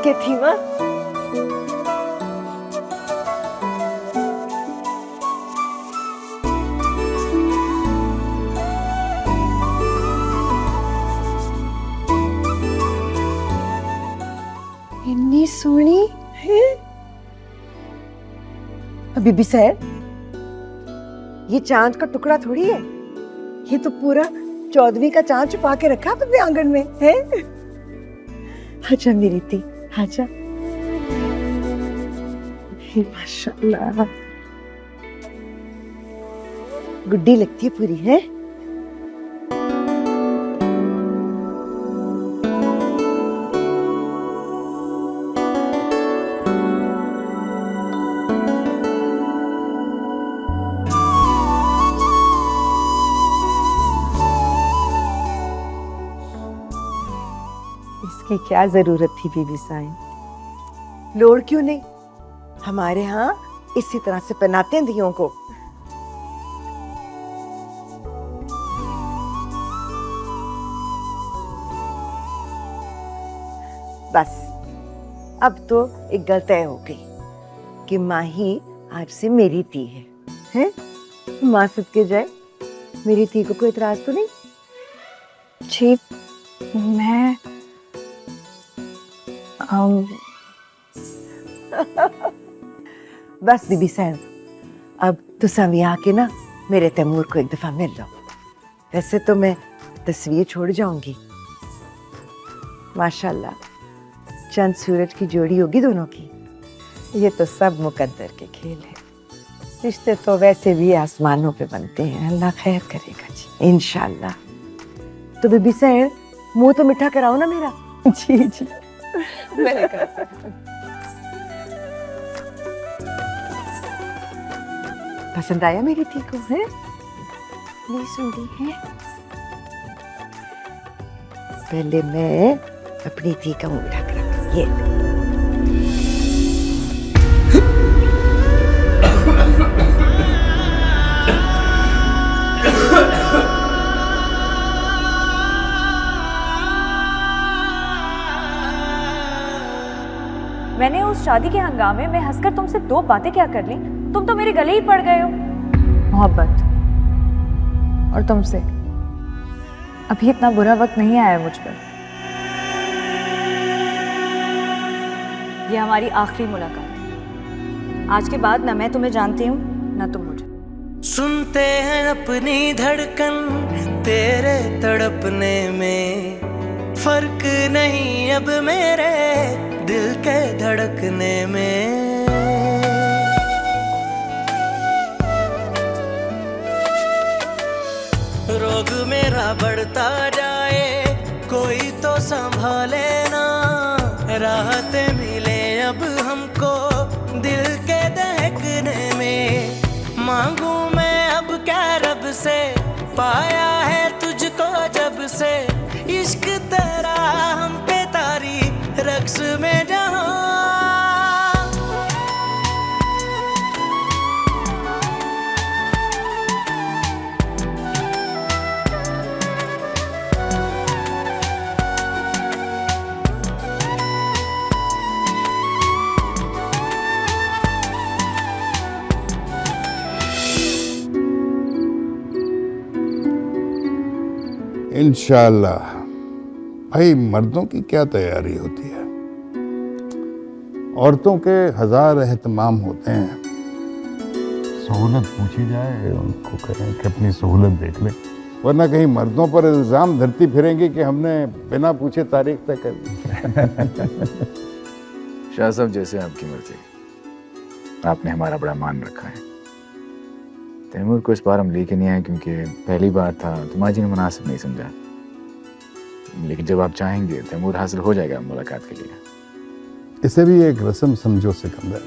के थी माँ। इतनी सोहनी है अभी भी सैर, ये चांद का टुकड़ा थोड़ी है, ये तो पूरा 14वीं का चांद छुपा के रखा अपने आंगन में है। आजा मेरी थी, आजा। माशाल्लाह, गुड्डी लगती है पूरी है। इसकी क्या जरूरत थी बीबी साईं, लोड़ क्यों नहीं, हमारे यहाँ इसी तरह से पहनाते हैं धियों को। बस अब तो एक गल तय हो गई कि माँ ही आज से मेरी धी है, हैं? माँ सदके जाए, मेरी धी को कोई इतराज तो नहीं? जी मैं बस बीबी साहब, अब तुसा भी आके ना मेरे तैमूर को एक दफा मिल लो। वैसे तो मैं तस्वीर छोड़ जाऊंगी, माशाल्लाह चंद सूरज की जोड़ी होगी दोनों की। ये तो सब मुकद्दर के खेल है, रिश्ते तो वैसे भी आसमानों पे बनते हैं, अल्लाह खैर करेगा जी इंशाल्लाह। तो बीबी साहब मुंह तो मीठा कराओ ना मेरा। जी जी मैंने कहा। पसंद आया मेरी थी को है? नहीं सुनी है? पहले मैं अपनी थी का मुंह ढक रहा, ये मैंने उस शादी के हंगामे में हंसकर तुमसे 2 बातें क्या कर ली, तुम तो मेरे गले ही पड़ गए हो। मोहब्बत और तुमसे अभी इतना बुरा वक्त नहीं आया मुझ पर। यह हमारी आखिरी मुलाकात है, आज के बाद ना मैं तुम्हें जानती हूँ ना तुम मुझे। सुनते हैं अपनी धड़कन तेरे तड़पने में, फर्क नहीं अब मेरे दिल के धड़कने में। रोग मेरा बढ़ता जाए कोई तो संभाले ना, राहतें मिले अब हमको दिल के दहकने में। मांगू मैं अब क्या रब से, पाया है तुझको जब से, इश्क तेरा हम पे तारी रक्स में जहां। इंशाअल्लाह। भाई मर्दों की क्या तैयारी होती है, औरतों के 1000 एहतमाम होते हैं। सहूलत पूछी जाए उनको कहें कि अपनी सहूलत देख लें, वरना कहीं मर्दों पर इल्ज़ाम धरती फिरेंगे कि हमने बिना पूछे तारीख तय कर दी। शाह साहब जैसे आपकी मर्जी, आपने हमारा बड़ा मान रखा है। तैमूर को इस बार हम लेके नहीं आए क्योंकि पहली बार था तो माँ जी ने मुनासिब नहीं समझा, लेकिन जब आप चाहेंगे तैमूर हासिल हो जाएगा मुलाकात के लिए। इसे भी एक रस्म समझो सिकंदर,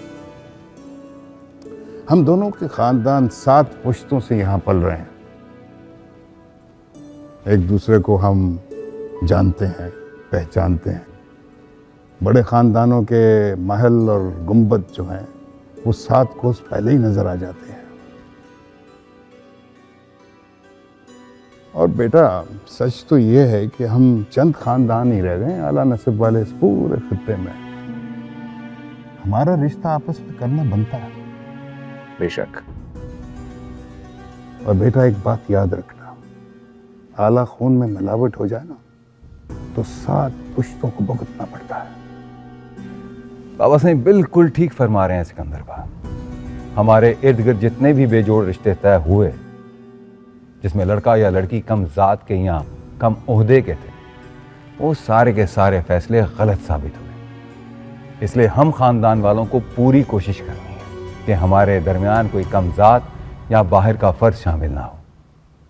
हम दोनों के खानदान 7 पुश्तों से यहाँ पल रहे हैं, एक दूसरे को हम जानते हैं पहचानते हैं। बड़े खानदानों के महल और गुंबद जो हैं वो 7 कोस पहले ही नजर आ जाते हैं। और बेटा सच तो ये है कि हम चंद खानदान ही रह गए आला नस्ब वाले इस पूरे खित्ते में। हमारा रिश्ता आपस में करना बनता है। बेशक। और बेटा एक बात याद रखना, आला खून में मिलावट हो जाए ना तो 7 पुश्तों को भुगतना पड़ता है। बाबा साईं बिल्कुल ठीक फरमा रहे हैं सिकंदर बा। हमारे इर्द गिर्द जितने भी बेजोड़ रिश्ते तय हुए, जिसमें लड़का या लड़की कम जात के या कम ओहदे के थे, वो सारे के सारे फैसले गलत साबित हुए। इसलिए हम खानदान वालों को पूरी कोशिश करनी है कि हमारे दरमियान कोई कम जात या बाहर का फर्ज शामिल ना हो,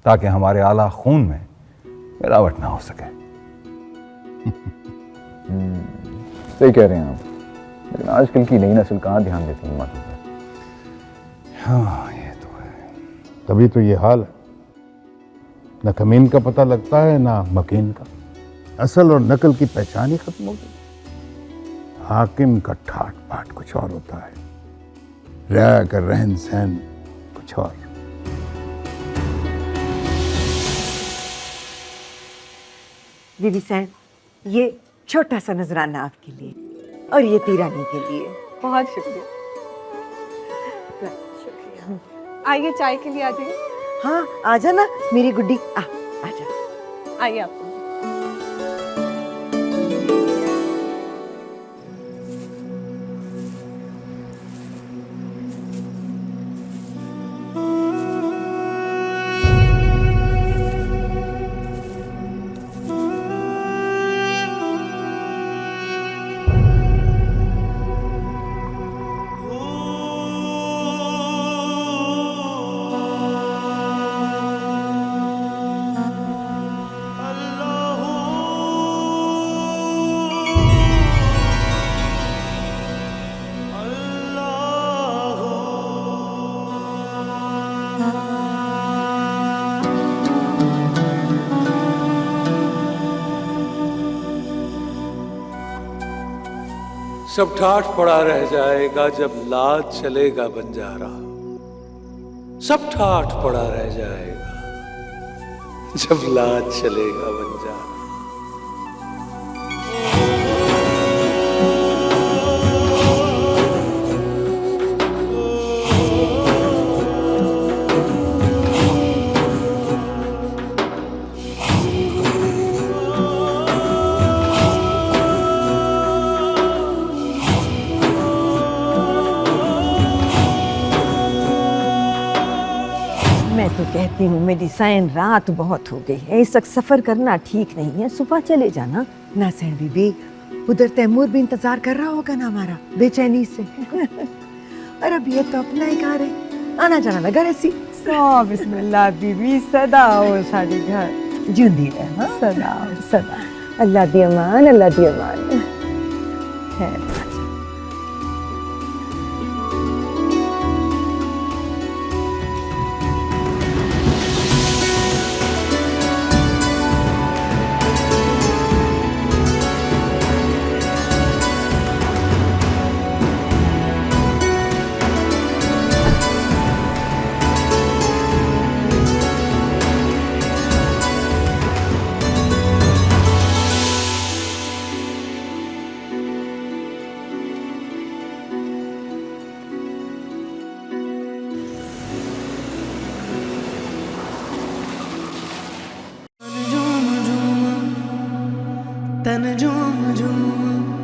ताकि हमारे आला खून में मिलावट ना हो सके। सही कह रहे हैं आप, लेकिन आजकल की नई नस्ल कहाँ ध्यान देती है बातों पर। हाँ ये तो है, तभी तो ये हाल है। न कमीन का पता लगता है ना मकीन का। असल और नकल की पहचान ही खत्म हो गई। हाकिम का ठाट बाट कुछ और होता है, रह कर रहन सहन कुछ और। बीबी साहब, ये छोटा सा नजराना आपके लिए और ये तीरानी के लिए। बहुत शुक्रिया। आइए चाय के लिए आ जाइए। हाँ आ जाना मेरी गुड्डी, आ जा। आइए आप। सब ठाठ पड़ा रह जाएगा जब लाज चलेगा बंजारा। सब ठाठ पड़ा रह जाएगा जब लाज चलेगा बंजारा। मैं तो कहती हूँ मेरी सैन रात बहुत हो गई है, इस वक्त सफर करना ठीक नहीं है, सुबह चले जाना ना। सैन बीबी, उधर तैमूर भी इंतजार कर रहा होगा ना हमारा बेचैनी से। और अब ये तो अपना ही घर है, आना जाना लगा ऐसी। बिस्मिल्लाह बीबी, सदा हो साड़ी घर जिंदी रहे। हाँ सदा सदा। अल्लाह दी अमान, अल्लाह दी अमान। खैर तन झूम झूम